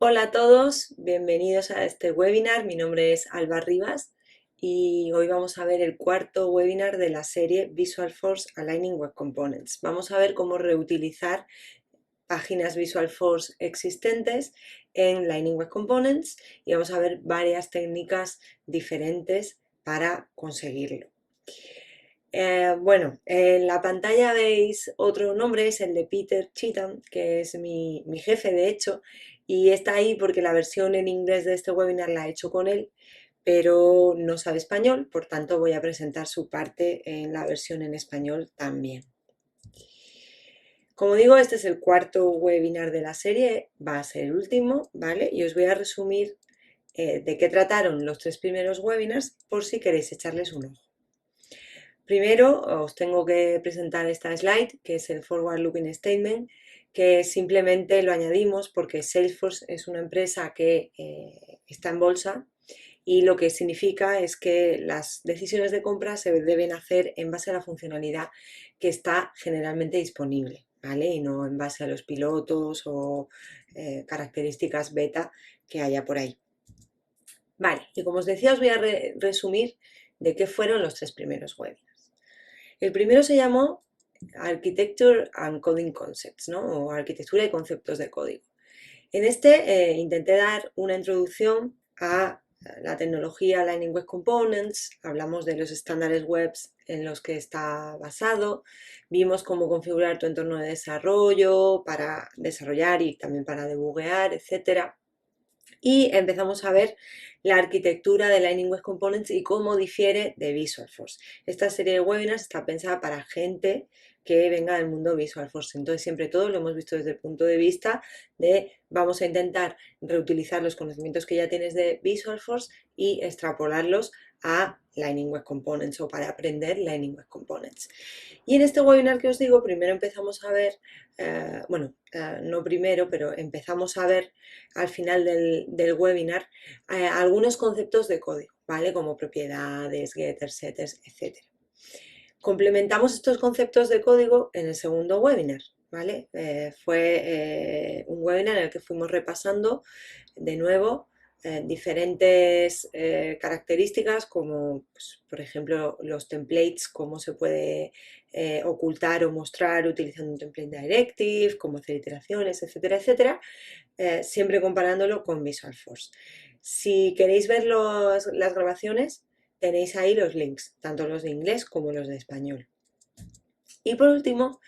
Hola a todos, bienvenidos a este webinar. Mi nombre es Alba Rivas y hoy vamos a ver el cuarto webinar de la serie Visual Force Aligning Web Components. Vamos a ver cómo reutilizar páginas Visual Force existentes en Lightning Web Components y vamos a ver varias técnicas diferentes para conseguirlo. En la pantalla veis otro nombre, es el de Peter Cheetham, que es mi jefe de hecho, y está ahí porque la versión en inglés de este webinar la he hecho con él, pero no sabe español, por tanto voy a presentar su parte en la versión en español también. Como digo, este es el cuarto webinar de la serie, va a ser el último, ¿vale? Y os voy a resumir de qué trataron los tres primeros webinars por si queréis echarles un ojo. Primero os tengo que presentar esta slide, que es el Forward Looking Statement, que simplemente lo añadimos porque Salesforce es una empresa que está en bolsa y lo que significa es que las decisiones de compra se deben hacer en base a la funcionalidad que está generalmente disponible, ¿vale? Y no en base a los pilotos o características beta que haya por ahí. Vale, y como os decía, os voy a resumir de qué fueron los tres primeros webinars. El primero se llamó Architecture and Coding Concepts, ¿no? O arquitectura y conceptos de código. En este intenté dar una introducción a la tecnología Lightning Web Components, hablamos de los estándares webs en los que está basado, vimos cómo configurar tu entorno de desarrollo para desarrollar y también para debuguear, etc. Y empezamos a ver la arquitectura de Lightning Web Components y cómo difiere de Visual Force. Esta serie de webinars está pensada para gente que venga del mundo Visual Force. Entonces siempre todo lo hemos visto desde el punto de vista de vamos a intentar reutilizar los conocimientos que ya tienes de Visual Force y extrapolarlos a Lightning Web Components o para aprender Lightning Web Components. Y en este webinar que os digo, primero empezamos a ver, no primero, pero empezamos a ver al final del webinar algunos conceptos de código, ¿vale? Como propiedades, getters, setters, etc. Complementamos estos conceptos de código en el segundo webinar, ¿vale? Fue un webinar en el que fuimos repasando de nuevo diferentes características como, pues, por ejemplo, los templates, cómo se puede ocultar o mostrar utilizando un template directive, cómo hacer iteraciones, etcétera, etcétera, siempre comparándolo con Visual Force. Si queréis ver las grabaciones, tenéis ahí los links, tanto los de inglés como los de español. Y por último,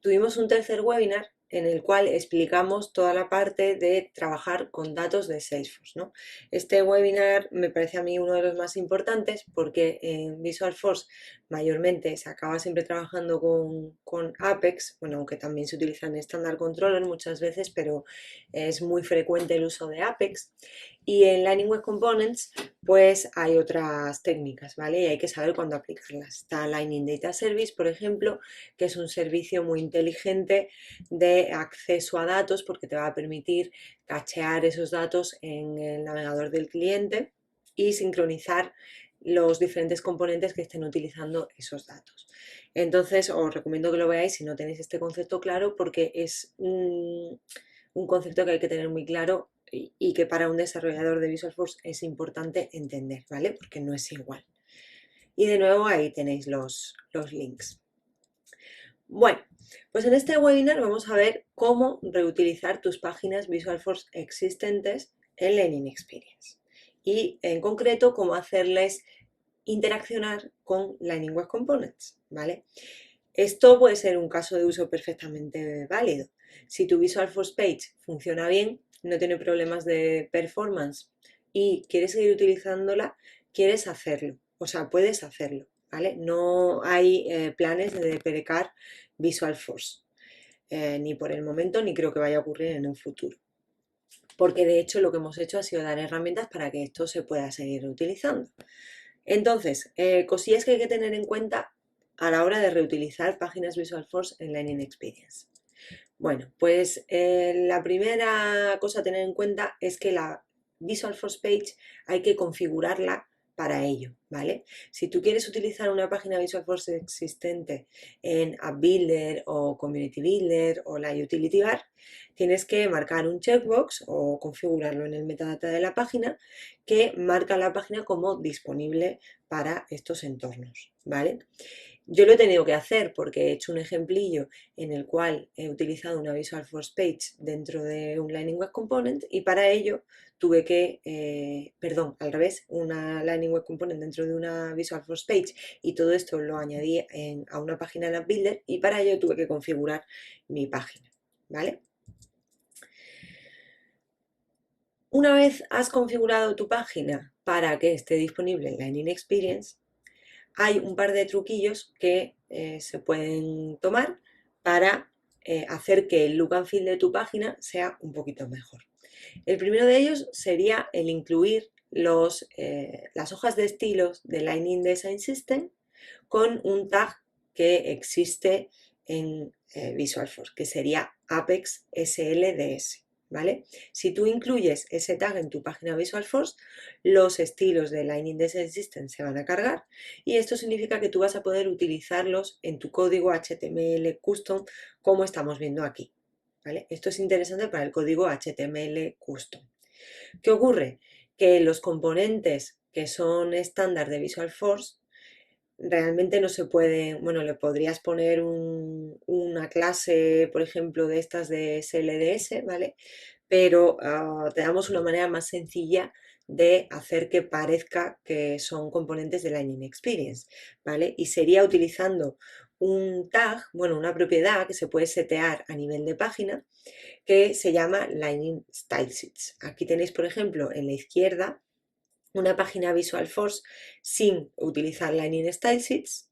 tuvimos un tercer webinar en el cual explicamos toda la parte de trabajar con datos de Salesforce, ¿no? Este webinar me parece a mí uno de los más importantes porque en Visual Force mayormente se acaba siempre trabajando con Apex, bueno, aunque también se utiliza en Standard Controller muchas veces, pero es muy frecuente el uso de Apex. Y en Lightning Web Components pues hay otras técnicas, ¿vale? Y hay que saber cuándo aplicarlas. Está Lightning Data Service, por ejemplo, que es un servicio muy inteligente de acceso a datos porque te va a permitir cachear esos datos en el navegador del cliente y sincronizar los diferentes componentes que estén utilizando esos datos. Entonces, os recomiendo que lo veáis si no tenéis este concepto claro porque es un concepto que hay que tener muy claro y que para un desarrollador de Visual Force es importante entender, ¿vale? Porque no es igual. Y de nuevo ahí tenéis los links. Bueno, pues en este webinar vamos a ver cómo reutilizar tus páginas Visual Force existentes en Learning Experience y en concreto cómo hacerles interaccionar con Lightning Web Components, ¿vale? Esto puede ser un caso de uso perfectamente válido. Si tu Visual Force Page funciona bien, no tiene problemas de performance y quieres seguir utilizándola, quieres hacerlo, o sea, puedes hacerlo, ¿vale? No hay planes de deprecar Visual Force, ni por el momento, ni creo que vaya a ocurrir en un futuro. Porque de hecho lo que hemos hecho ha sido dar herramientas para que esto se pueda seguir utilizando. Entonces, cosillas que hay que tener en cuenta a la hora de reutilizar páginas Visual Force en Learning Experience. Bueno, pues la primera cosa a tener en cuenta es que la Visual Force Page hay que configurarla para ello, ¿vale? Si tú quieres utilizar una página Visual Force existente en App Builder o Community Builder o la Utility Bar, tienes que marcar un checkbox o configurarlo en el metadata de la página que marca la página como disponible para estos entornos, ¿vale? Yo lo he tenido que hacer porque he hecho un ejemplillo en el cual he utilizado una Visual Force Page dentro de un Lightning Web Component y para ello tuve que, perdón, al revés, una Lightning Web Component dentro de una Visual Force Page y todo esto lo añadí a una página en App Builder y para ello tuve que configurar mi página, ¿vale? Una vez has configurado tu página para que esté disponible en Lightning Experience, hay un par de truquillos que se pueden tomar para hacer que el look and feel de tu página sea un poquito mejor. El primero de ellos sería el incluir las hojas de estilos de Lightning Design System con un tag que existe en Visual Force, que sería Apex SLDS. ¿Vale? Si tú incluyes ese tag en tu página Visual Force, los estilos de Lightning Design System se van a cargar y esto significa que tú vas a poder utilizarlos en tu código HTML custom como estamos viendo aquí. ¿Vale? Esto es interesante para el código HTML custom. ¿Qué ocurre? Que los componentes que son estándar de Visual Force realmente no se puede, bueno, le podrías poner una clase, por ejemplo, de estas de SLDS, ¿vale? Pero te damos una manera más sencilla de hacer que parezca que son componentes de Lightning Experience, ¿vale? Y sería utilizando un tag, bueno, una propiedad que se puede setear a nivel de página, que se llama Lightning Style Sheets. Aquí tenéis, por ejemplo, en la izquierda, una página Visual Force sin utilizar Lightning Style Sheets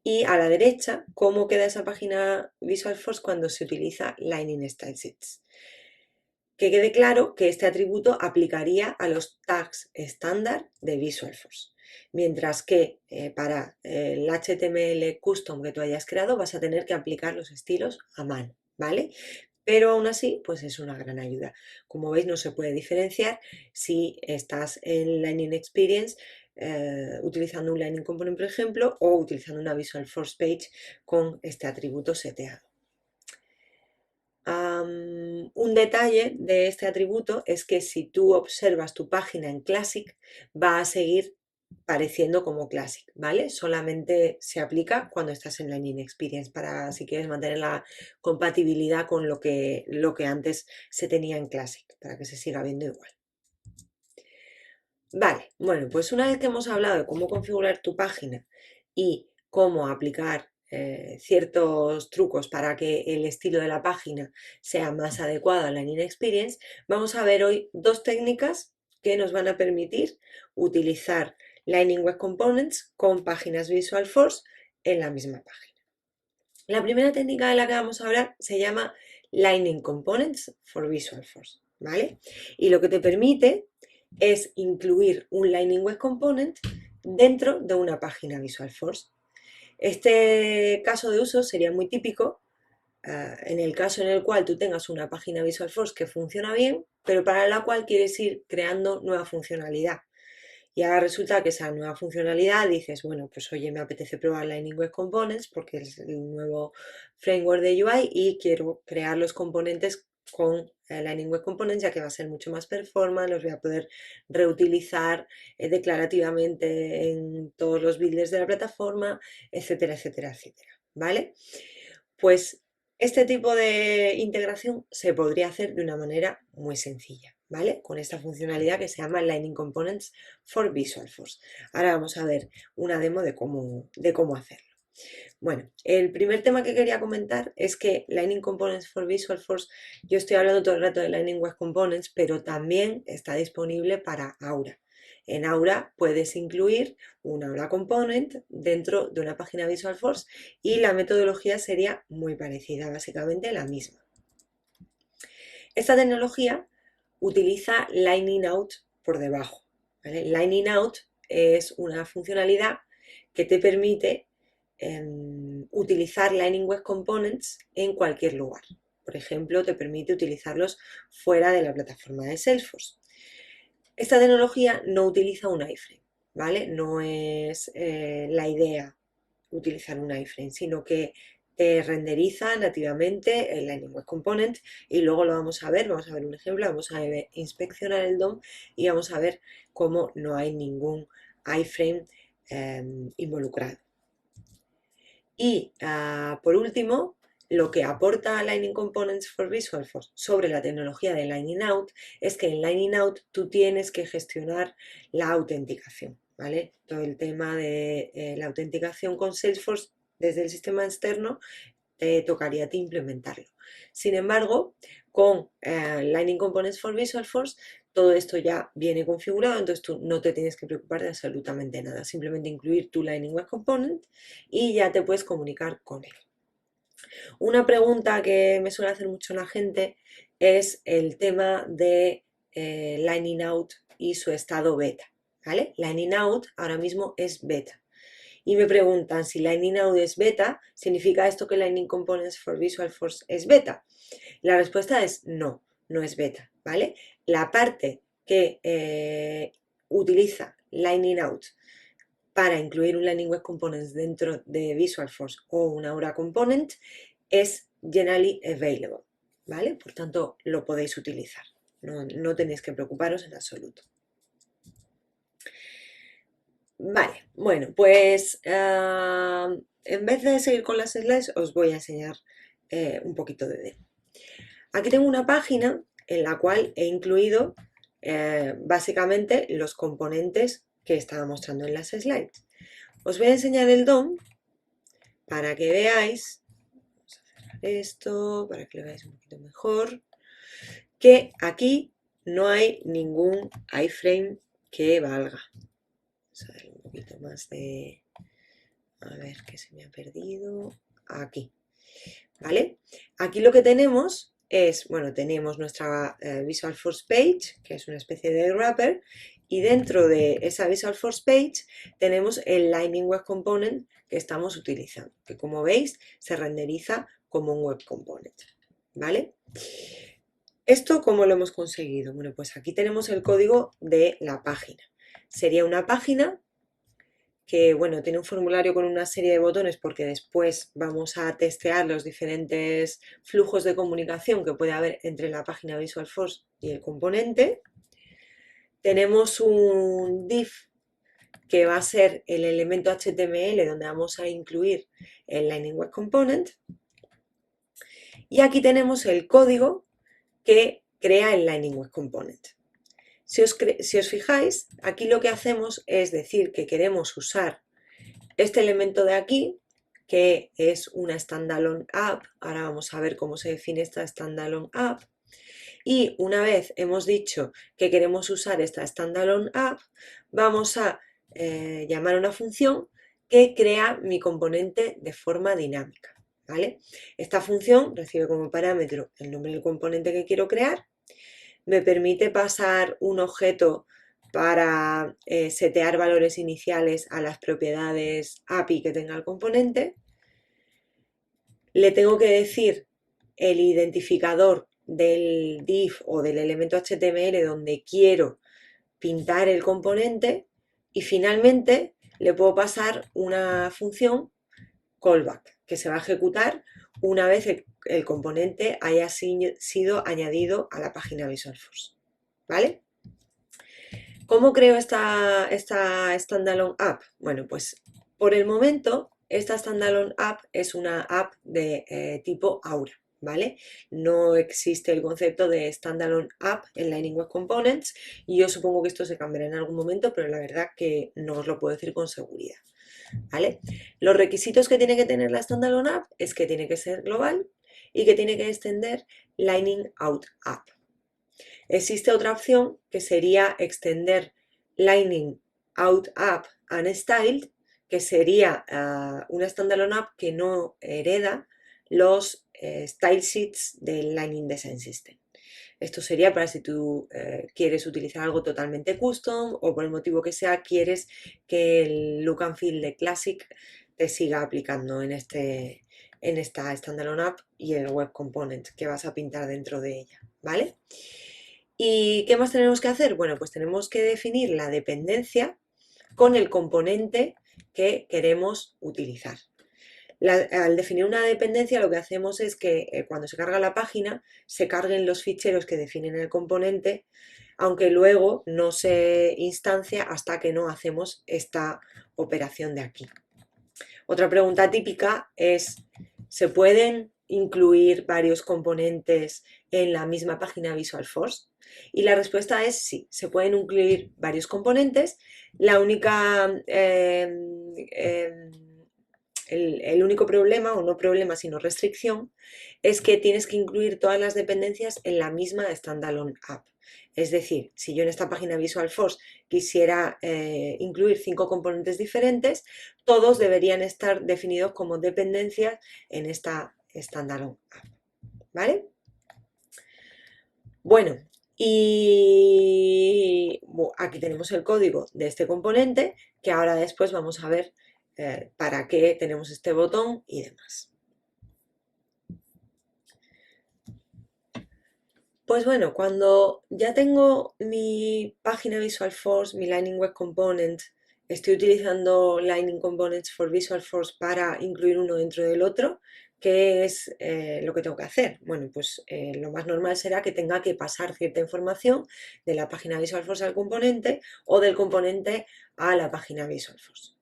y a la derecha cómo queda esa página Visual Force cuando se utiliza Lightning Style Sheets. Que quede claro que este atributo aplicaría a los tags estándar de Visual Force, mientras que para el HTML custom que tú hayas creado vas a tener que aplicar los estilos a mano, ¿vale? Pero aún así, pues es una gran ayuda. Como veis, no se puede diferenciar si estás en Lightning Experience utilizando un Lightning Component, por ejemplo, o utilizando una Visual Force Page con este atributo seteado. Un detalle de este atributo es que si tú observas tu página en Classic, va a seguir pareciendo como Classic, ¿vale? Solamente se aplica cuando estás en Lightning Experience para si quieres mantener la compatibilidad con lo que antes se tenía en Classic, para que se siga viendo igual. Vale, bueno, pues una vez que hemos hablado de cómo configurar tu página y cómo aplicar ciertos trucos para que el estilo de la página sea más adecuado a la Lightning Experience, vamos a ver hoy dos técnicas que nos van a permitir utilizar Lightning Web Components con páginas Visual Force en la misma página. La primera técnica de la que vamos a hablar se llama Lightning Components for Visual Force, ¿vale? Y lo que te permite es incluir un Lightning Web Component dentro de una página Visual Force. Este caso de uso sería muy típico en el caso en el cual tú tengas una página Visual Force que funciona bien, pero para la cual quieres ir creando nueva funcionalidad. Y ahora resulta que esa nueva funcionalidad dices, bueno, pues oye, me apetece probar Lightning Web Components porque es el nuevo framework de UI y quiero crear los componentes con Lightning Web Components, ya que va a ser mucho más performance, los voy a poder reutilizar declarativamente en todos los builders de la plataforma, etcétera, etcétera, etcétera, ¿vale? Pues este tipo de integración se podría hacer de una manera muy sencilla, ¿vale? Con esta funcionalidad que se llama Lightning Components for Visual Force. Ahora vamos a ver una demo de cómo hacerlo. Bueno, el primer tema que quería comentar es que Lightning Components for Visual Force, yo estoy hablando todo el rato de Lightning Web Components, pero también está disponible para Aura. En Aura puedes incluir un Aura Component dentro de una página Visual Force y la metodología sería muy parecida, básicamente la misma. Esta tecnología utiliza Lightning Out por debajo, ¿vale? Lightning Out es una funcionalidad que te permite utilizar Lightning Web Components en cualquier lugar. Por ejemplo, te permite utilizarlos fuera de la plataforma de Salesforce. Esta tecnología no utiliza un iframe, ¿vale? No es la idea utilizar un iframe, sino que te renderiza nativamente el Lightning Web Component y luego lo vamos a ver un ejemplo, vamos a inspeccionar el DOM y vamos a ver cómo no hay ningún iframe involucrado. Y por último, lo que aporta Lightning Components for Visualforce sobre la tecnología de Lightning Out es que en Lightning Out tú tienes que gestionar la autenticación, ¿vale? Todo el tema de la autenticación con Salesforce desde el sistema externo te tocaría a ti implementarlo. Sin embargo, con Lightning Components for Visualforce todo esto ya viene configurado, entonces tú no te tienes que preocupar de absolutamente nada, simplemente incluir tu Lightning Web Component y ya te puedes comunicar con él. Una pregunta que me suele hacer mucho la gente es el tema de Lightning Out y su estado beta, ¿vale? Lightning Out ahora mismo es beta. Y me preguntan si Lightning Out es beta, ¿significa esto que Lightning Components for Visualforce es beta? La respuesta es no, no es beta, ¿vale? La parte que utiliza Lightning Out para incluir un Lightning Web Components dentro de Visualforce o un Aura Component es generally available, ¿vale? Por tanto, lo podéis utilizar. No tenéis que preocuparos en absoluto. Vale, bueno, pues en vez de seguir con las slides, os voy a enseñar un poquito de demo. Aquí tengo una página en la cual he incluido básicamente los componentes que estaba mostrando en las slides. Os voy a enseñar el DOM para que veáis, vamos a cerrar esto, para que lo veáis un poquito mejor, que aquí no hay ningún iframe que valga. Vamos a darle un poquito más de... A ver, que se me ha perdido. Aquí, ¿vale? Aquí lo que tenemos es, bueno, tenemos nuestra Visualforce Page, que es una especie de wrapper, y dentro de esa Visualforce Page tenemos el Lightning Web Component que estamos utilizando, que como veis se renderiza como un Web Component, ¿vale? ¿Esto cómo lo hemos conseguido? Bueno, pues aquí tenemos el código de la página. Sería una página que, bueno, tiene un formulario con una serie de botones porque después vamos a testear los diferentes flujos de comunicación que puede haber entre la página Visualforce y el componente. Tenemos un div que va a ser el elemento HTML donde vamos a incluir el Lightning Web Component. Y aquí tenemos el código que crea el Lightning Web Component. Si os fijáis, aquí lo que hacemos es decir que queremos usar este elemento de aquí, que es una standalone app. Ahora vamos a ver cómo se define esta standalone app. Y una vez hemos dicho que queremos usar esta standalone app, vamos a llamar a una función que crea mi componente de forma dinámica, ¿vale? Esta función recibe como parámetro el nombre del componente que quiero crear, me permite pasar un objeto para setear valores iniciales a las propiedades API que tenga el componente. Le tengo que decir el identificador del div o del elemento HTML donde quiero pintar el componente y finalmente le puedo pasar una función callback que se va a ejecutar una vez el componente haya sido añadido a la página Visualforce, ¿vale? ¿Cómo creo esta standalone app? Bueno, pues por el momento esta standalone app es una app de tipo Aura, ¿vale? No existe el concepto de standalone app en Lightning Web Components y yo supongo que esto se cambiará en algún momento, pero la verdad que no os lo puedo decir con seguridad, ¿vale? Los requisitos que tiene que tener la standalone app es que tiene que ser global y que tiene que extender Lightning Out App. Existe otra opción que sería extender Lightning Out App Unstyled, que sería una standalone app que no hereda los style sheets del Lightning Design System. Esto sería para si tú quieres utilizar algo totalmente custom o por el motivo que sea quieres que el look and feel de Classic te siga aplicando en esta standalone app y el web component que vas a pintar dentro de ella, ¿vale? ¿Y qué más tenemos que hacer? Bueno, pues tenemos que definir la dependencia con el componente que queremos utilizar. Al definir una dependencia, lo que hacemos es que cuando se carga la página se carguen los ficheros que definen el componente, aunque luego no se instancia hasta que no hacemos esta operación de aquí. Otra pregunta típica es: ¿se pueden incluir varios componentes en la misma página Visualforce? Y la respuesta es sí, se pueden incluir varios componentes. La única el único problema, o no problema, sino restricción, es que tienes que incluir todas las dependencias en la misma standalone app. Es decir, si yo en esta página Visualforce quisiera incluir 5 componentes diferentes, todos deberían estar definidos como dependencias en esta standalone app. ¿Vale? Bueno, y aquí tenemos el código de este componente, que ahora después vamos a ver para qué tenemos este botón y demás. Pues bueno, cuando ya tengo mi página Visualforce, mi Lightning Web Component, estoy utilizando Lightning Components for Visualforce para incluir uno dentro del otro, ¿qué es lo que tengo que hacer? Bueno, pues lo más normal será que tenga que pasar cierta información de la página Visualforce al componente o del componente a la página Visualforce.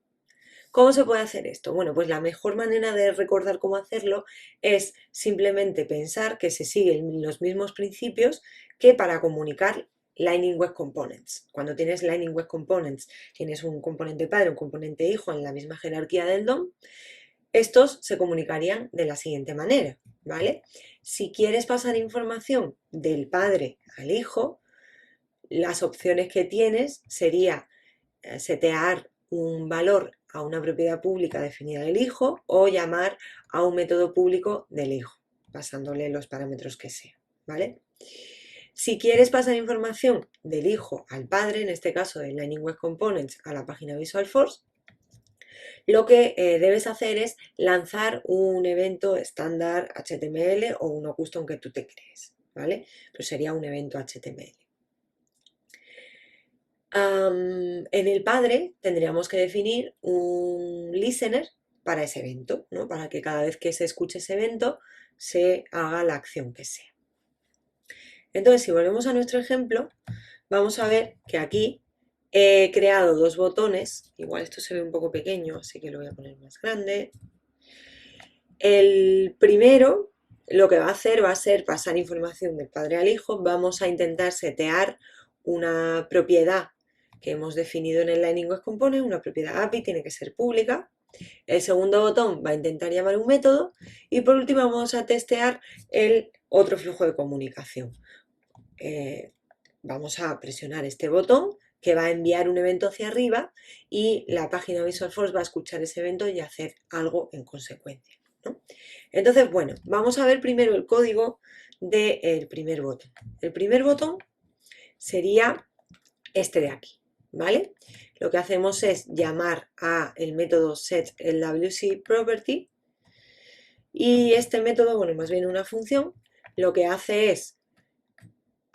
¿Cómo se puede hacer esto? Bueno, pues la mejor manera de recordar cómo hacerlo es simplemente pensar que se siguen los mismos principios que para comunicar Lightning Web Components. Cuando tienes Lightning Web Components, tienes un componente padre, un componente hijo en la misma jerarquía del DOM, estos se comunicarían de la siguiente manera, ¿vale? Si quieres pasar información del padre al hijo, las opciones que tienes sería setear un valor a una propiedad pública definida del hijo o llamar a un método público del hijo, pasándole los parámetros que sea, ¿vale? Si quieres pasar información del hijo al padre, en este caso del Lightning Web Components a la página Visualforce, lo que debes hacer es lanzar un evento estándar HTML o uno custom que tú te crees, ¿vale? Pues sería un evento HTML. En el padre tendríamos que definir un listener para ese evento, ¿no? Para que cada vez que se escuche ese evento se haga la acción que sea. Entonces, si volvemos a nuestro ejemplo, vamos a ver que aquí he creado dos botones. Igual esto se ve un poco pequeño, así que lo voy a poner más grande. El primero lo que va a hacer va a ser pasar información del padre al hijo. Vamos a intentar setear una propiedad que hemos definido en el Lightning Web Component, una propiedad API, tiene que ser pública. El segundo botón va a intentar llamar un método y por último vamos a testear el otro flujo de comunicación. Vamos a presionar este botón que va a enviar un evento hacia arriba y la página Visualforce va a escuchar ese evento y hacer algo en consecuencia, ¿no? Entonces, bueno, vamos a ver primero el código del primer botón. El primer botón sería este de aquí, ¿vale? Lo que hacemos es llamar a el método setLWCProperty y este método, bueno, más bien una función, lo que hace es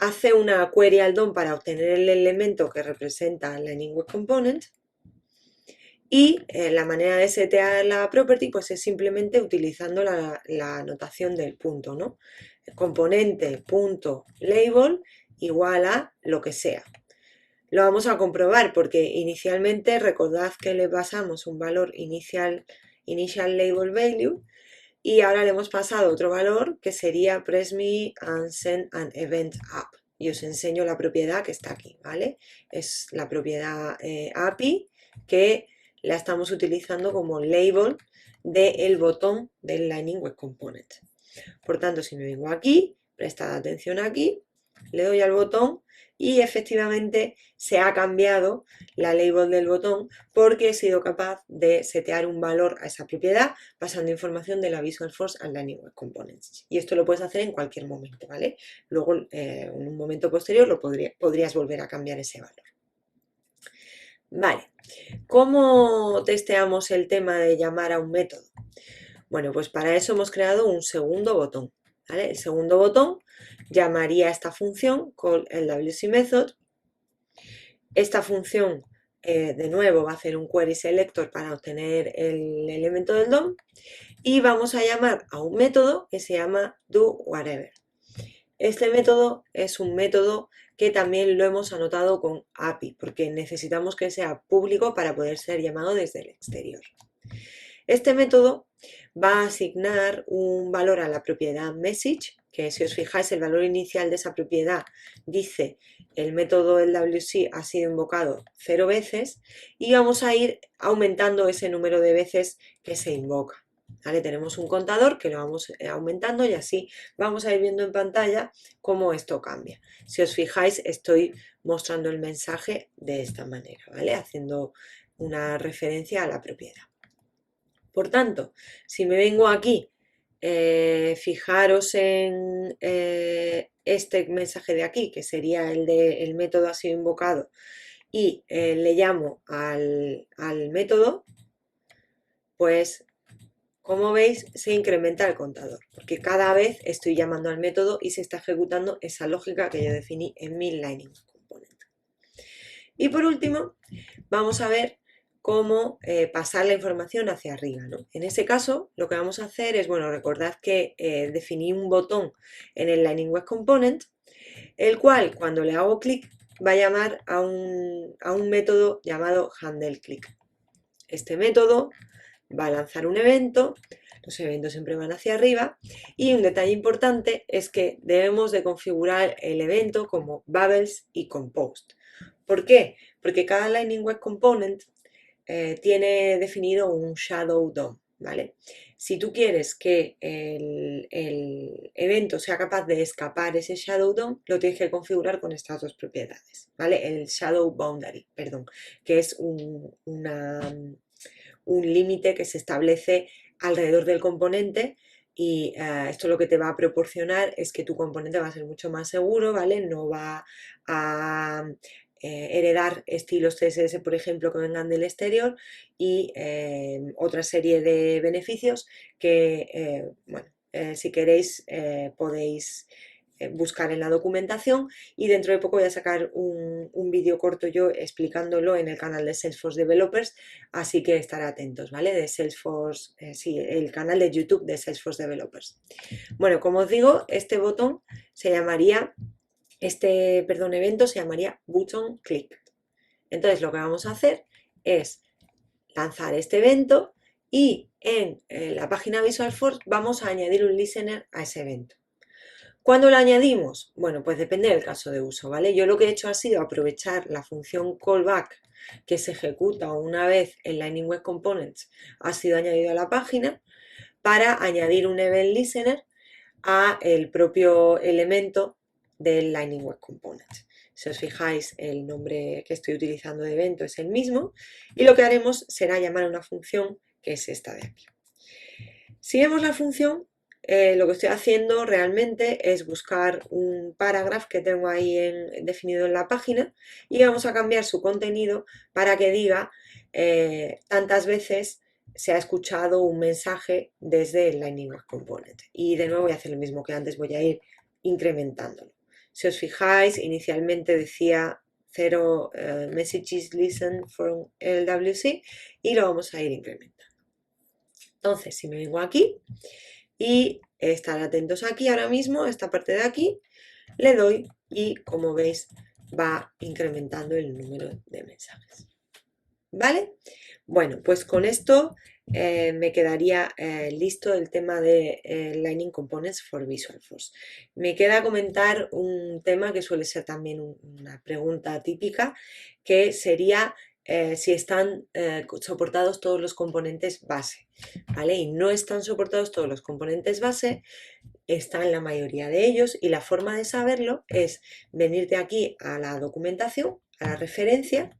hace una query al DOM para obtener el elemento que representa el Lightning Web Component y la manera de setear la property pues es simplemente utilizando la notación del punto, ¿no? Componente.label igual a lo que sea. Lo vamos a comprobar porque inicialmente recordad que le pasamos un valor initial label value y ahora le hemos pasado otro valor que sería press me and send an event up. Y os enseño la propiedad que está aquí, ¿vale? Es la propiedad API que la estamos utilizando como label del botón del Lightning Web Component. Por tanto, si me vengo aquí, prestad atención aquí, le doy al botón y efectivamente se ha cambiado la label del botón porque he sido capaz de setear un valor a esa propiedad pasando información de la Visualforce al Lightning Web Components. Y esto lo puedes hacer en cualquier momento, ¿vale? Luego, en un momento posterior, podrías volver a cambiar ese valor. Vale, ¿cómo testeamos el tema de llamar a un método? Bueno, pues para eso hemos creado un segundo botón, ¿vale? El segundo botón llamaría a esta función callLWCMethod. Esta función De nuevo va a hacer un query selector para obtener el elemento del DOM y vamos a llamar a un método que se llama doWhatever. Este método es un método que también lo hemos anotado con API porque necesitamos que sea público para poder ser llamado desde el exterior. Este método va a asignar un valor a la propiedad message, que si os fijáis el valor inicial de esa propiedad dice el método LWC ha sido invocado 0 veces y vamos a ir aumentando ese número de veces que se invoca. ¿Vale? Tenemos un contador que lo vamos aumentando y así vamos a ir viendo en pantalla cómo esto cambia. Si os fijáis estoy mostrando el mensaje de esta manera, ¿vale? Haciendo una referencia a la propiedad. Por tanto, si me vengo aquí, fijaros en este mensaje de aquí, que sería el de el método ha sido invocado, y le llamo al método, pues como veis se incrementa el contador, porque cada vez estoy llamando al método y se está ejecutando esa lógica que yo definí en mi Lightning Component. Y por último, vamos a ver cómo pasar la información hacia arriba, ¿no? En ese caso, lo que vamos a hacer es, bueno, recordad que definí un botón en el Lightning Web Component, el cual cuando le hago clic va a llamar a un método llamado handleClick. Este método va a lanzar un evento, los eventos siempre van hacia arriba y un detalle importante es que debemos de configurar el evento como bubbles y compost. ¿Por qué? Porque cada Lightning Web Component tiene definido un Shadow DOM, ¿vale? Si tú quieres que el evento sea capaz de escapar ese Shadow DOM, lo tienes que configurar con estas dos propiedades, ¿vale? El Shadow Boundary, perdón, que es un límite que se establece alrededor del componente y esto lo que te va a proporcionar es que tu componente va a ser mucho más seguro, ¿vale? No va a heredar estilos CSS, por ejemplo, que vengan del exterior y otra serie de beneficios que, bueno, si queréis podéis buscar en la documentación y dentro de poco voy a sacar un vídeo corto yo explicándolo en el canal de Salesforce Developers, así que estar atentos, ¿vale? De Salesforce, sí, el canal de YouTube de Salesforce Developers. Bueno, como os digo, este botón se llamaría, evento se llamaría button click. Entonces lo que vamos a hacer es lanzar este evento y en la página Visualforce vamos a añadir un listener a ese evento. ¿Cuándo lo añadimos? Bueno, pues depende del caso de uso, ¿vale? Yo lo que he hecho ha sido aprovechar la función callback que se ejecuta una vez el Lightning Web Components ha sido añadido a la página para añadir un event listener a el propio elemento del Lightning Web Component. Si os fijáis, el nombre que estoy utilizando de evento es el mismo y lo que haremos será llamar a una función que es esta de aquí. Si vemos la función, lo que estoy haciendo realmente es buscar un parágrafo que tengo ahí definido en la página y vamos a cambiar su contenido para que diga tantas veces se ha escuchado un mensaje desde el Lightning Web Component. Y de nuevo voy a hacer lo mismo que antes, voy a ir incrementándolo. Si os fijáis, inicialmente decía 0 messages listen from LWC y lo vamos a ir incrementando. Entonces, si me vengo aquí y estar atentos aquí ahora mismo, esta parte de aquí, le doy y como veis va incrementando el número de mensajes. ¿Vale? Bueno, pues con esto me quedaría listo el tema de Lightning Components for Visualforce. Me queda comentar un tema que suele ser también una pregunta típica, que sería si están soportados todos los componentes base, ¿vale? Y no están soportados todos los componentes base, están la mayoría de ellos y la forma de saberlo es venirte aquí a la documentación, a la referencia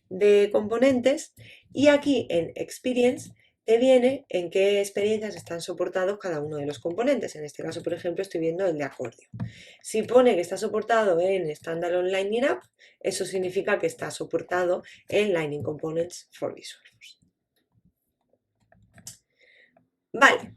de componentes y aquí en Experience te viene en qué experiencias están soportados cada uno de los componentes. En este caso, por ejemplo, estoy viendo el de acordio. Si pone que está soportado en Standalone Lightning App, eso significa que está soportado en Lightning Components for Visualforce. Vale.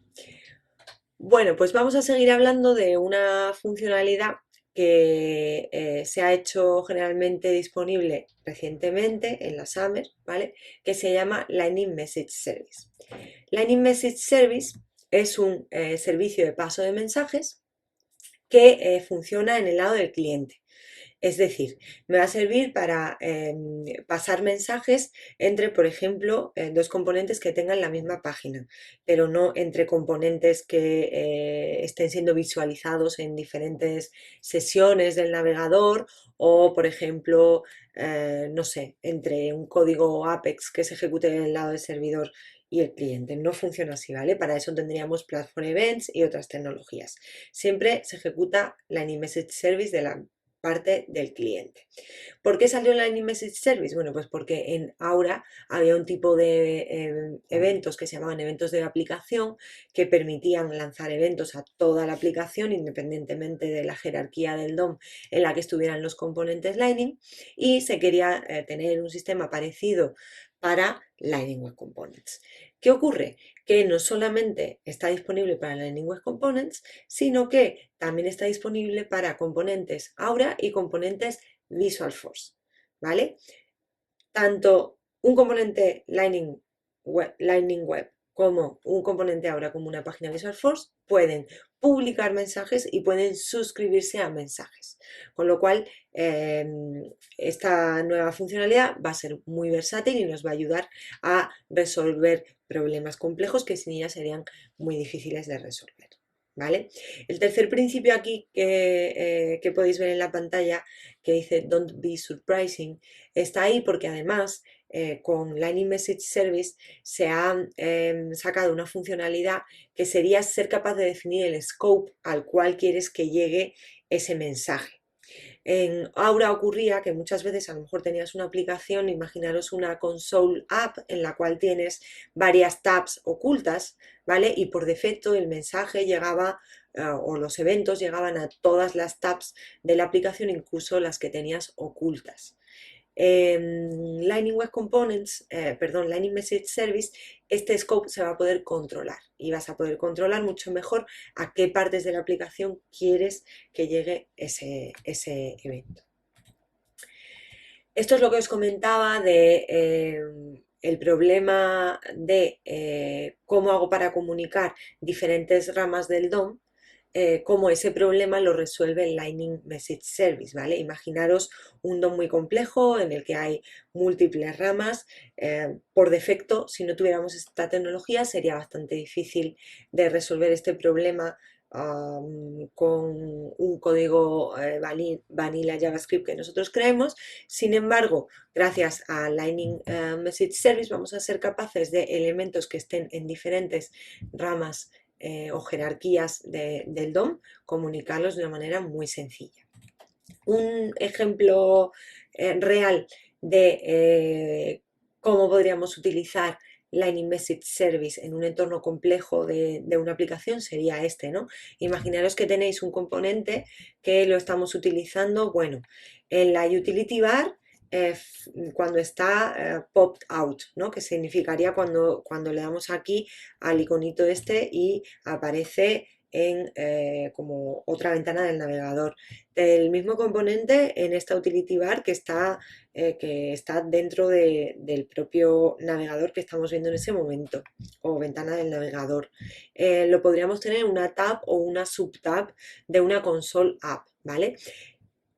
Bueno, pues vamos a seguir hablando de una funcionalidad que se ha hecho generalmente disponible recientemente en la Summer, ¿vale? Que se llama Lightning Message Service. Lightning Message Service es un servicio de paso de mensajes que funciona en el lado del cliente. Es decir, me va a servir para pasar mensajes entre, por ejemplo, dos componentes que tengan la misma página, pero no entre componentes que estén siendo visualizados en diferentes sesiones del navegador o, por ejemplo, no sé, entre un código Apex que se ejecute en el lado del servidor y el cliente. No funciona así, ¿vale? Para eso tendríamos Platform Events y otras tecnologías. Siempre se ejecuta la Message Service de la parte del cliente. ¿Por qué salió Lightning Message Service? Bueno, pues porque en Aura había un tipo de eventos que se llamaban eventos de aplicación que permitían lanzar eventos a toda la aplicación independientemente de la jerarquía del DOM en la que estuvieran los componentes Lightning y se quería tener un sistema parecido para Lightning Web Components. ¿Qué ocurre? Que no solamente está disponible para Lightning Web Components, sino que también está disponible para componentes Aura y componentes Visual Force, ¿vale? Tanto un componente Lightning Web como un componente Aura como una página Visual Force pueden publicar mensajes y pueden suscribirse a mensajes. Con lo cual, esta nueva funcionalidad va a ser muy versátil y nos va a ayudar a resolver problemas complejos que sin ella serían muy difíciles de resolver. ¿Vale? El tercer principio aquí que podéis ver en la pantalla que dice Don't be surprising está ahí porque además con Lightning Message Service se ha sacado una funcionalidad que sería ser capaz de definir el scope al cual quieres que llegue ese mensaje. En Aura ocurría que muchas veces a lo mejor tenías una aplicación, imaginaros una console app en la cual tienes varias tabs ocultas, ¿vale? Y por defecto el mensaje llegaba o los eventos llegaban a todas las tabs de la aplicación, incluso las que tenías ocultas. Lightning Web Components, perdón, Lightning Message Service, este scope se va a poder controlar y vas a poder controlar mucho mejor a qué partes de la aplicación quieres que llegue ese evento. Esto es lo que os comentaba de el problema de cómo hago para comunicar diferentes ramas del DOM, cómo ese problema lo resuelve el Lightning Message Service, ¿vale? Imaginaros un DOM muy complejo en el que hay múltiples ramas. Por defecto, si no tuviéramos esta tecnología, sería bastante difícil de resolver este problema con un código vanilla JavaScript que nosotros creemos. Sin embargo, gracias a Lightning Message Service vamos a ser capaces de elementos que estén en diferentes ramas o jerarquías del DOM, comunicarlos de una manera muy sencilla. Un ejemplo real de cómo podríamos utilizar Lightning Message Service en un entorno complejo de una aplicación sería este, ¿no? Imaginaros que tenéis un componente que lo estamos utilizando, bueno, en la utility bar cuando está popped out, ¿no? Que significaría cuando le damos aquí al iconito este y aparece en como otra ventana del navegador. Del mismo componente en esta utility bar que está dentro del propio navegador que estamos viendo en ese momento, o ventana del navegador. Lo podríamos tener en una tab o una subtab de una console app, ¿vale?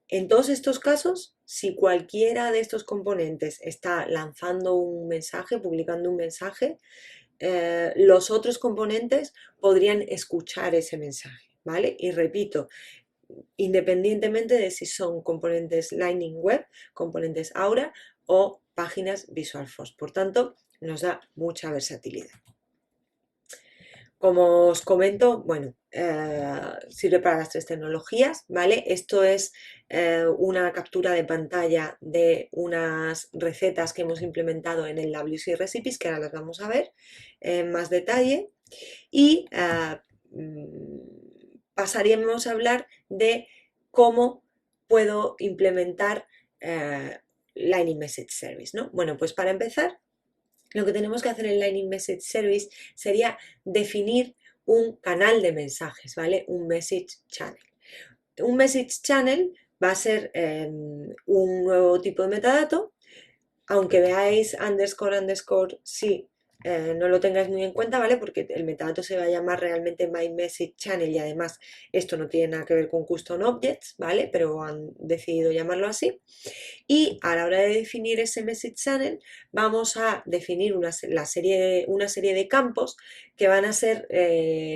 En todos estos casos, si cualquiera de estos componentes está lanzando un mensaje, publicando un mensaje, los otros componentes podrían escuchar ese mensaje, ¿vale? Y repito, independientemente de si son componentes Lightning Web, componentes Aura o páginas Visual Force. Por tanto, nos da mucha versatilidad. Como os comento, bueno, sirve para las tres tecnologías, ¿vale? Esto es una captura de pantalla de unas recetas que hemos implementado en el WC Recipes, que ahora las vamos a ver en más detalle. Y pasaríamos a hablar de cómo puedo implementar Lightning Message Service, ¿no? Bueno, pues para empezar, lo que tenemos que hacer en Lightning Message Service sería definir un canal de mensajes, ¿vale? Un message channel. Un message channel va a ser un nuevo tipo de metadato, aunque veáis underscore underscore, sí, no lo tengáis muy en cuenta, ¿vale? Porque el metadato se va a llamar realmente My Message Channel y además esto no tiene nada que ver con Custom Objects, ¿vale? Pero han decidido llamarlo así. Y a la hora de definir ese Message Channel vamos a definir una serie de campos que van a ser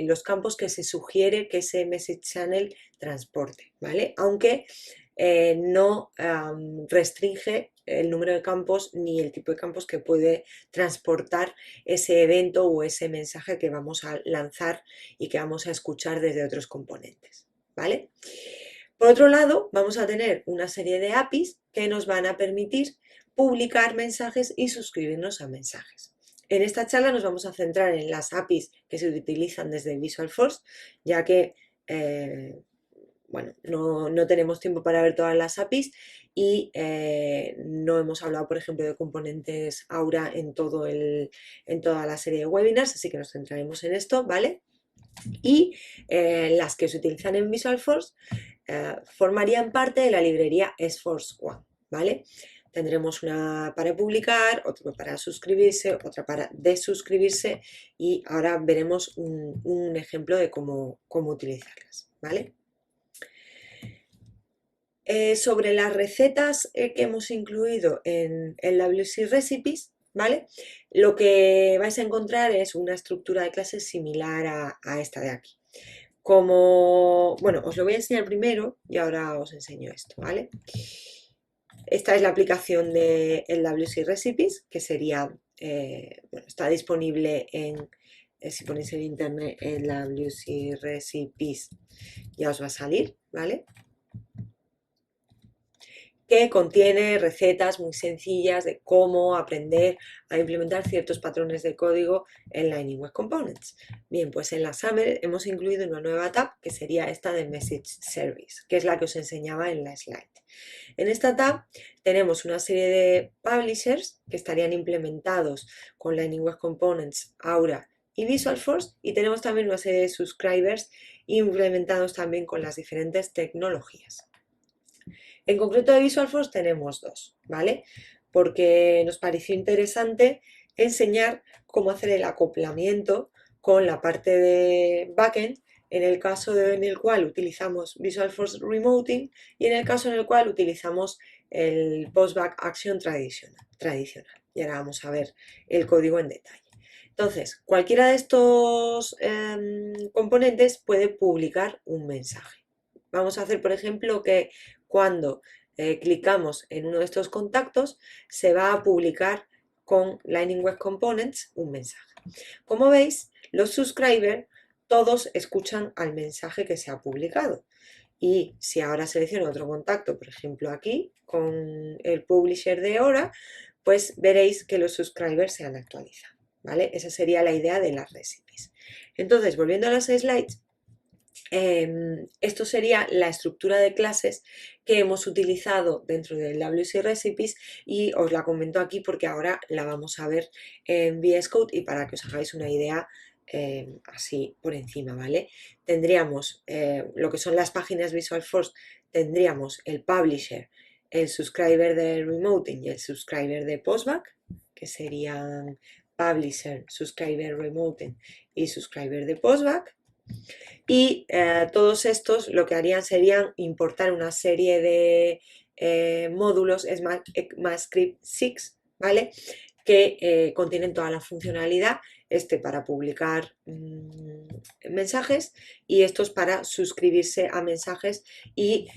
los campos que se sugiere que ese Message Channel transporte, ¿vale? Aunque no restringe el número de campos ni el tipo de campos que puede transportar ese evento o ese mensaje que vamos a lanzar y que vamos a escuchar desde otros componentes, ¿vale? Por otro lado, vamos a tener una serie de APIs que nos van a permitir publicar mensajes y suscribirnos a mensajes. En esta charla nos vamos a centrar en las APIs que se utilizan desde Visualforce, ya que bueno, no tenemos tiempo para ver todas las APIs y no hemos hablado, por ejemplo, de componentes Aura en toda la serie de webinars, así que nos centraremos en esto, ¿vale? Y las que se utilizan en Visualforce formarían parte de la librería SForce One, ¿vale? Tendremos una para publicar, otra para suscribirse, otra para desuscribirse y ahora veremos un ejemplo de cómo utilizarlas, ¿vale? Sobre las recetas que hemos incluido en el WC Recipes, ¿vale? Lo que vais a encontrar es una estructura de clases similar a esta de aquí. Bueno, os lo voy a enseñar primero y ahora os enseño esto, ¿vale? Esta es la aplicación de el WC Recipes, que sería, bueno, está disponible si ponéis en internet el WC Recipes, ya os va a salir, ¿vale? Que contiene recetas muy sencillas de cómo aprender a implementar ciertos patrones de código en Lightning Web Components. Bien, pues en la Summer hemos incluido una nueva tab que sería esta de Message Service, que es la que os enseñaba en la slide. En esta tab tenemos una serie de publishers que estarían implementados con Lightning Web Components, Aura y Visualforce, y tenemos también una serie de subscribers implementados también con las diferentes tecnologías. En concreto de Visualforce tenemos dos, ¿vale? Porque nos pareció interesante enseñar cómo hacer el acoplamiento con la parte de backend en el caso en el cual utilizamos Visualforce Remoting y en el caso en el cual utilizamos el Postback Action tradicional. Y ahora vamos a ver el código en detalle. Entonces, cualquiera de estos componentes puede publicar un mensaje. Vamos a hacer, por ejemplo, que cuando clicamos en uno de estos contactos, se va a publicar con Lightning Web Components un mensaje. Como veis, los subscribers todos escuchan al mensaje que se ha publicado. Y si ahora selecciono otro contacto, por ejemplo aquí, con el publisher de Aura, pues veréis que los subscribers se han actualizado, ¿vale? Esa sería la idea de las recipes. Entonces, volviendo a las slides, esto sería la estructura de clases que hemos utilizado dentro del WC Recipes y os la comento aquí porque ahora la vamos a ver en VS Code y para que os hagáis una idea así por encima, ¿vale? Tendríamos lo que son las páginas Visualforce, tendríamos el publisher, el subscriber de Remoting y el subscriber de Postback, que serían publisher, subscriber Remoting y subscriber de Postback. Y todos estos lo que harían serían importar una serie de módulos ECMAScript 6, ¿vale? Que contienen toda la funcionalidad, este para publicar mensajes y estos para suscribirse a mensajes y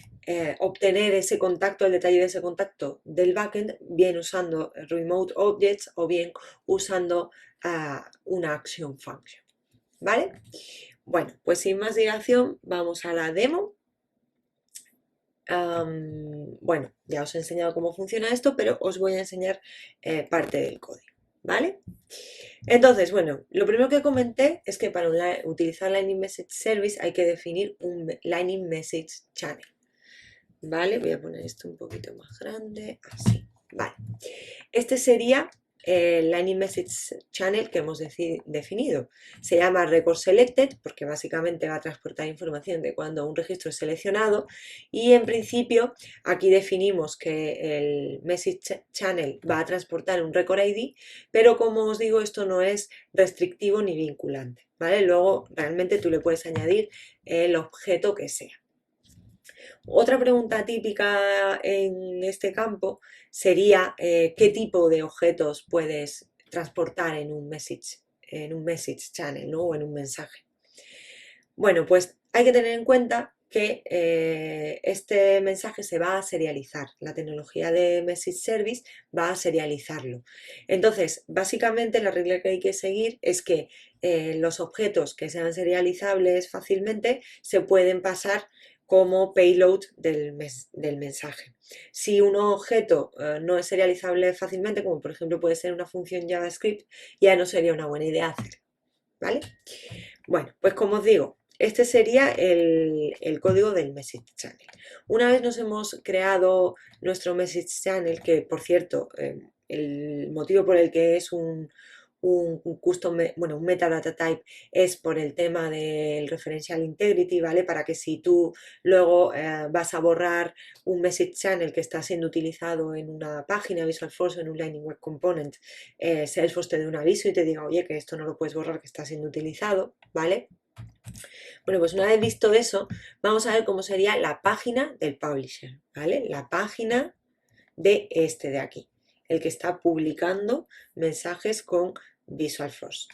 obtener ese contacto, el detalle de ese contacto del backend, bien usando remote objects o bien usando una action function, ¿vale? Bueno, pues sin más dilación, vamos a la demo. Bueno, ya os he enseñado cómo funciona esto, pero os voy a enseñar parte del código, ¿vale? Entonces, bueno, lo primero que comenté es que para utilizar Lightning Message Service hay que definir un Lightning Message Channel, ¿vale? Voy a poner esto un poquito más grande, así, vale. Este sería el Lightning Message Channel que hemos definido. Se llama Record Selected porque básicamente va a transportar información de cuando un registro es seleccionado, y en principio aquí definimos que el Message Channel va a transportar un Record ID, pero como os digo, esto no es restrictivo ni vinculante, ¿vale? Luego realmente tú le puedes añadir el objeto que sea. Otra pregunta típica en este campo sería ¿qué tipo de objetos puedes transportar en un message channel, ¿no? O en un mensaje? Bueno, pues hay que tener en cuenta que este mensaje se va a serializar. La tecnología de Message Service va a serializarlo. Entonces, básicamente la regla que hay que seguir es que los objetos que sean serializables fácilmente se pueden pasar como payload del mensaje. Si un objeto no es serializable fácilmente, como por ejemplo puede ser una función JavaScript, ya no sería una buena idea hacer, ¿vale? Bueno, pues como os digo, este sería el código del Message Channel. Una vez nos hemos creado nuestro Message Channel, que por cierto, el motivo por el que es un custom, bueno, un metadata type es por el tema del referential integrity, ¿vale? Para que si tú luego vas a borrar un message channel que está siendo utilizado en una página Visual Force o en un Lightning Web Component, Salesforce te dé un aviso y te diga, oye, que esto no lo puedes borrar, que está siendo utilizado, ¿vale? Bueno, pues una vez visto eso, vamos a ver cómo sería la página del publisher, ¿vale? La página de este de aquí, el que está publicando mensajes con Visual Force.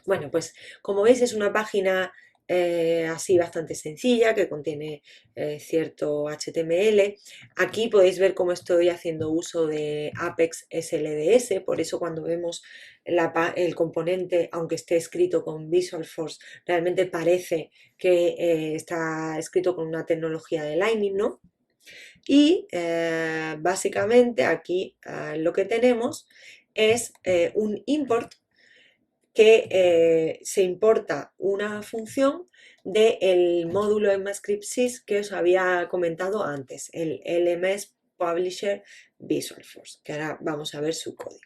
Bueno, pues como veis es una página así bastante sencilla que contiene cierto HTML. Aquí podéis ver cómo estoy haciendo uso de Apex SLDS, por eso cuando vemos el componente, aunque esté escrito con Visual Force, realmente parece que está escrito con una tecnología de Lightning, ¿no? Y básicamente aquí lo que tenemos es un import que se importa una función del módulo ECMAScript sys que os había comentado antes, el LMS Publisher Visual Force, que ahora vamos a ver su código.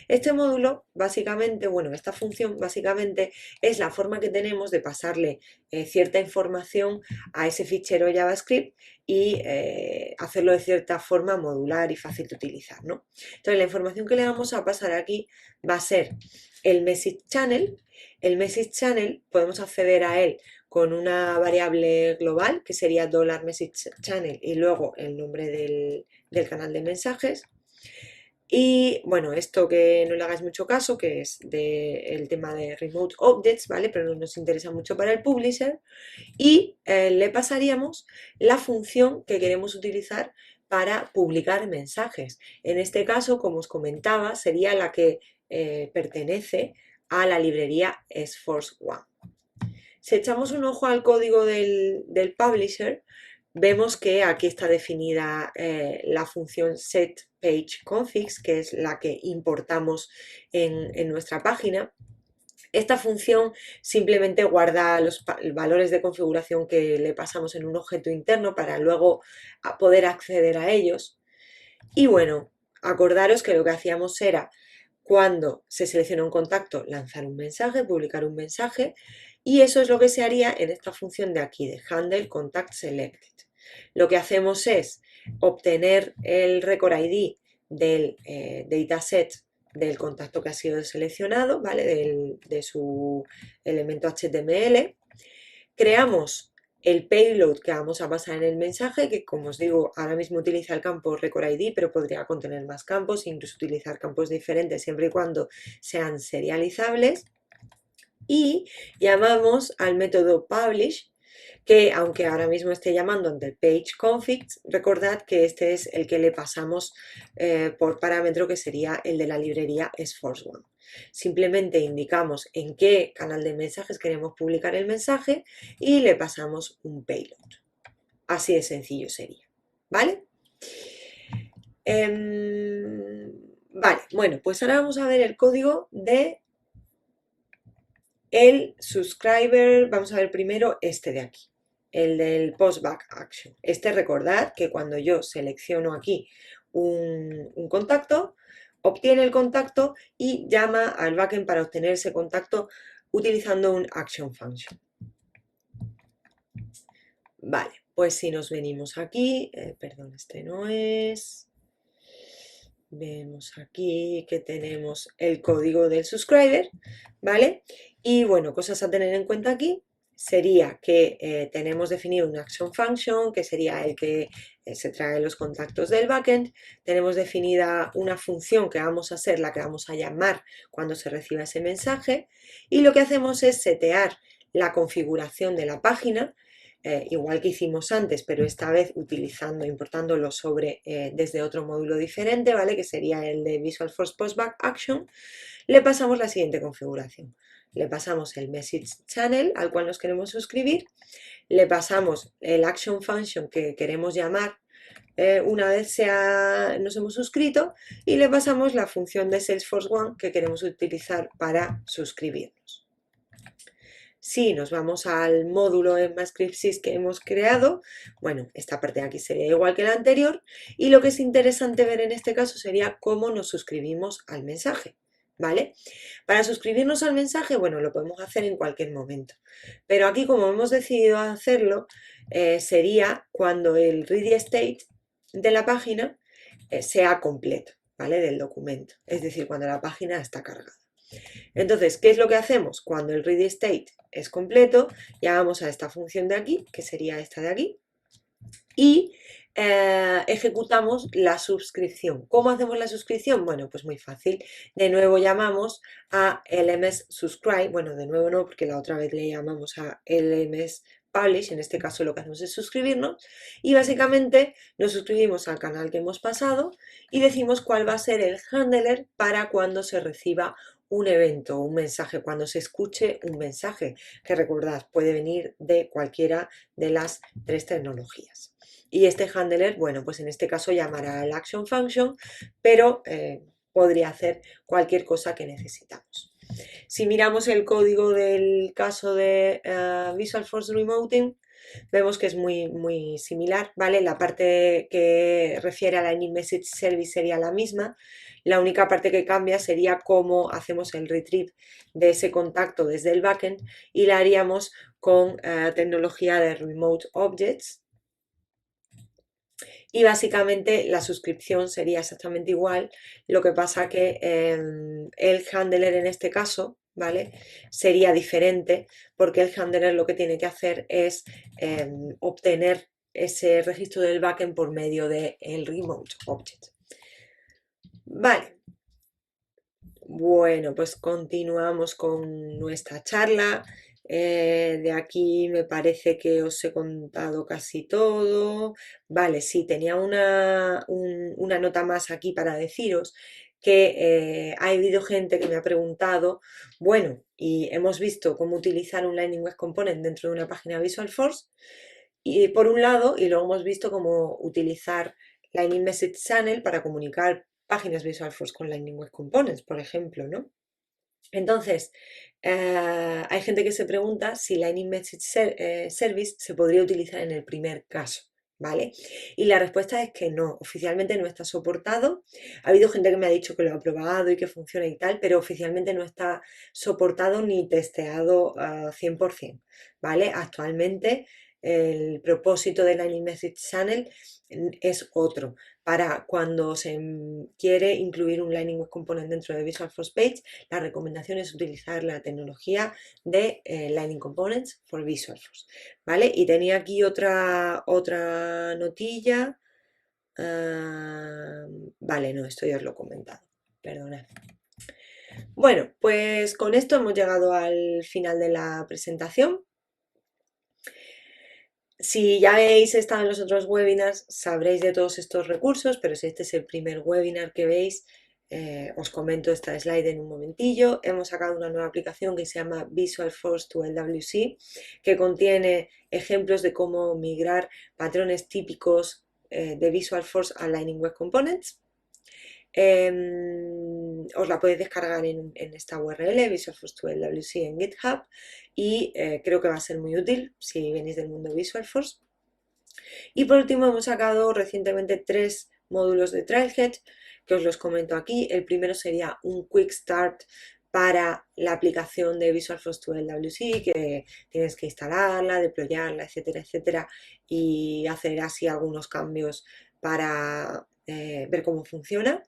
Este módulo, básicamente, bueno, esta función básicamente es la forma que tenemos de pasarle cierta información a ese fichero JavaScript y hacerlo de cierta forma modular y fácil de utilizar, ¿no? Entonces, la información que le vamos a pasar aquí va a ser el message channel. El message channel podemos acceder a él con una variable global que sería $message_channel y luego el nombre del canal de mensajes. Y bueno, esto que no le hagáis mucho caso, que es del tema de Remote Objects, ¿vale? Pero no nos interesa mucho para el publisher. Y le pasaríamos la función que queremos utilizar para publicar mensajes. En este caso, como os comentaba, sería la que pertenece a la librería SForce One. Si echamos un ojo al código del publisher, vemos que aquí está definida la función setPageConfigs, que es la que importamos en nuestra página. Esta función simplemente guarda los valores de configuración que le pasamos en un objeto interno para luego poder acceder a ellos. Y bueno, acordaros que lo que hacíamos era, cuando se selecciona un contacto, lanzar un mensaje, publicar un mensaje, y eso es lo que se haría en esta función de aquí, de handle contact selected. Lo que hacemos es obtener el record ID del dataset del contacto que ha sido seleccionado, ¿vale? De su elemento HTML. Creamos el payload que vamos a pasar en el mensaje, que como os digo, ahora mismo utiliza el campo record ID, pero podría contener más campos, incluso utilizar campos diferentes siempre y cuando sean serializables. Y llamamos al método publish, que aunque ahora mismo esté llamando ante el page configs, recordad que este es el que le pasamos por parámetro, que sería el de la librería SForce1. Simplemente indicamos en qué canal de mensajes queremos publicar el mensaje y le pasamos un payload. Así de sencillo sería, ¿vale? Vale, bueno, pues ahora vamos a ver el código de el subscriber. Vamos a ver primero este de aquí, el del postback action. Recordad que cuando yo selecciono aquí un contacto, obtiene el contacto y llama al backend para obtener ese contacto utilizando un action function. Vale, pues si nos venimos aquí, perdón, este no es. Vemos aquí que tenemos el código del subscriber, ¿vale? Y bueno, cosas a tener en cuenta aquí sería que tenemos definido un action function, que sería el que se trae los contactos del backend. Tenemos definida una función que vamos a hacer, la que vamos a llamar cuando se reciba ese mensaje. Y lo que hacemos es setear la configuración de la página, igual que hicimos antes, pero esta vez importándolo desde otro módulo diferente, ¿vale? Que sería el de Visual Force Postback Action. Le pasamos la siguiente configuración. Le pasamos el message channel al cual nos queremos suscribir, le pasamos el action function que queremos llamar una vez nos hemos suscrito, y le pasamos la función de Salesforce One que queremos utilizar para suscribirnos. Si nos vamos al módulo en MyScriptsys que hemos creado, bueno, esta parte de aquí sería igual que la anterior, y lo que es interesante ver en este caso sería cómo nos suscribimos al mensaje, ¿vale? Para suscribirnos al mensaje, bueno, lo podemos hacer en cualquier momento, pero aquí como hemos decidido hacerlo, sería cuando el ready state de la página sea completo, ¿vale? Del documento, es decir, cuando la página está cargada. Entonces, ¿qué es lo que hacemos? Cuando el ready state es completo, llamamos a esta función de aquí, que sería esta de aquí, y ejecutamos la suscripción. ¿Cómo hacemos la suscripción? Bueno, pues muy fácil. De nuevo llamamos a LMS subscribe, bueno, de nuevo no, porque la otra vez le llamamos a LMS publish, en este caso lo que hacemos es suscribirnos, y básicamente nos suscribimos al canal que hemos pasado y decimos cuál va a ser el handler para cuando se reciba un evento, un mensaje, cuando se escuche un mensaje, que recordad, puede venir de cualquiera de las tres tecnologías. Y este handler, bueno, pues en este caso llamará al action function, pero podría hacer cualquier cosa que necesitamos. Si miramos el código del caso de Visual Force Remoting, vemos que es muy similar, ¿vale? La parte que refiere a la Lightning Message Service sería la misma. La única parte que cambia sería cómo hacemos el retrieve de ese contacto desde el backend, y la haríamos con tecnología de Remote Objects. Y básicamente la suscripción sería exactamente igual, lo que pasa que el handler en este caso, ¿vale? Sería diferente, porque el handler lo que tiene que hacer es obtener ese registro del backend por medio del remote object. Vale. Bueno, pues continuamos con nuestra charla. De aquí me parece que os he contado casi todo. Vale, sí, tenía una nota más aquí para deciros que ha habido gente que me ha preguntado, bueno, y hemos visto cómo utilizar un Lightning Web Component dentro de una página Visual Force, y por un lado, y luego hemos visto cómo utilizar Lightning Message Channel para comunicar páginas Visual Force con Lightning Web Components, por ejemplo, ¿no? Entonces, hay gente que se pregunta si Lightning Message Service se podría utilizar en el primer caso, ¿vale? Y la respuesta es que no, oficialmente no está soportado. Ha habido gente que me ha dicho que lo ha probado y que funciona y tal, pero oficialmente no está soportado ni testeado 100%, ¿vale? Actualmente el propósito de Lightning Message Channel es otro, para cuando se quiere incluir un Lightning Web Component dentro de Visual Force Page. La recomendación es utilizar la tecnología de Lightning Components for Visual Force, ¿vale? Y tenía aquí otra notilla. Vale, no, esto ya os lo he comentado, perdonad. Bueno, pues con esto hemos llegado al final de la presentación. Si ya habéis estado en los otros webinars, sabréis de todos estos recursos, pero si este es el primer webinar que veis, os comento esta slide en un momentillo. Hemos sacado una nueva aplicación que se llama Visual Force to LWC, que contiene ejemplos de cómo migrar patrones típicos de Visual Force a Lightning Web Components. Os la podéis descargar en esta URL, Visual Force to LWC, en GitHub, y creo que va a ser muy útil si venís del mundo Visual Force. Y por último hemos sacado recientemente 3 módulos de Trailhead que os los comento aquí. El primero sería un Quick Start para la aplicación de Visualforce 2 LWC, que tienes que instalarla, deployarla, etcétera, etcétera, y hacer así algunos cambios para ver cómo funciona.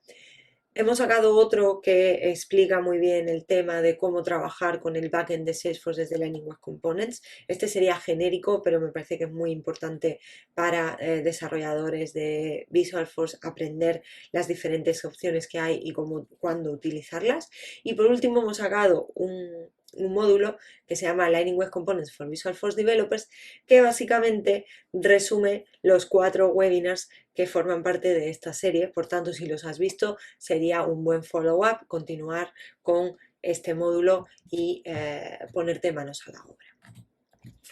Hemos sacado otro que explica muy bien el tema de cómo trabajar con el backend de Salesforce desde Lightning Web Components. Este sería genérico, pero me parece que es muy importante para desarrolladores de Visualforce aprender las diferentes opciones que hay y cuándo utilizarlas. Y por último hemos sacado un módulo que se llama Lightning Web Components for Visualforce Developers, que básicamente resume los 4 webinars que forman parte de esta serie. Por tanto, si los has visto, sería un buen follow-up, continuar con este módulo y ponerte manos a la obra.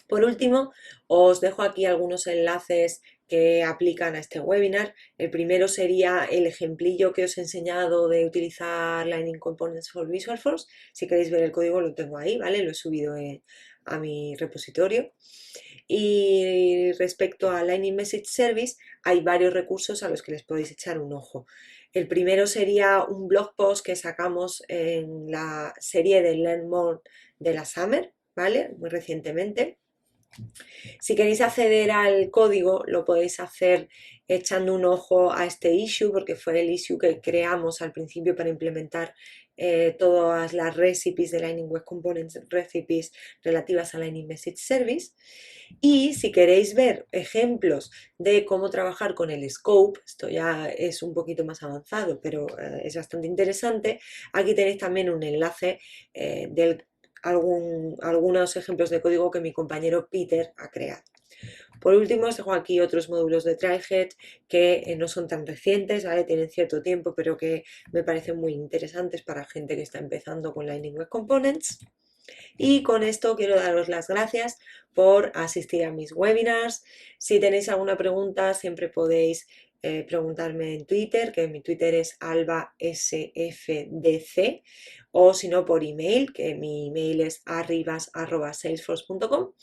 Por último, os dejo aquí algunos enlaces que aplican a este webinar. El primero sería el ejemplillo que os he enseñado de utilizar Lightning Components for Visualforce. Si queréis ver el código lo tengo ahí, ¿vale? Lo he subido a mi repositorio. Y respecto a Lightning Message Service, hay varios recursos a los que les podéis echar un ojo. El primero sería un blog post que sacamos en la serie de Learn More de la Summer, ¿vale? Muy recientemente. Si queréis acceder al código, lo podéis hacer echando un ojo a este issue, porque fue el issue que creamos al principio para implementar todas las recipes de Lightning Web Components, recipes relativas a Lightning Message Service. Y si queréis ver ejemplos de cómo trabajar con el scope, esto ya es un poquito más avanzado, pero es bastante interesante, aquí tenéis también un enlace del algunos ejemplos de código que mi compañero Peter ha creado. Por último, os dejo aquí otros módulos de Trailhead que no son tan recientes, ¿vale? Tienen cierto tiempo, pero que me parecen muy interesantes para gente que está empezando con Lightning Web Components. Y con esto quiero daros las gracias por asistir a mis webinars. Si tenéis alguna pregunta, siempre podéis preguntarme en Twitter, que mi Twitter es albasfdc, o si no por email, que mi email es arribas@salesforce.com,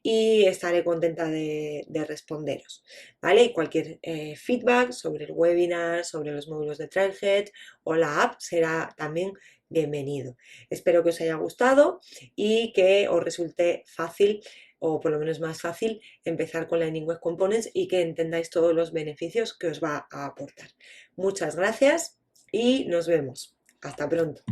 y estaré contenta de responderos, ¿vale? Y cualquier feedback sobre el webinar, sobre los módulos de Trailhead o la app será también bienvenido. Espero que os haya gustado y que os resulte fácil, o por lo menos más fácil, empezar con Lightning Web Components y que entendáis todos los beneficios que os va a aportar. Muchas gracias y nos vemos. Hasta pronto.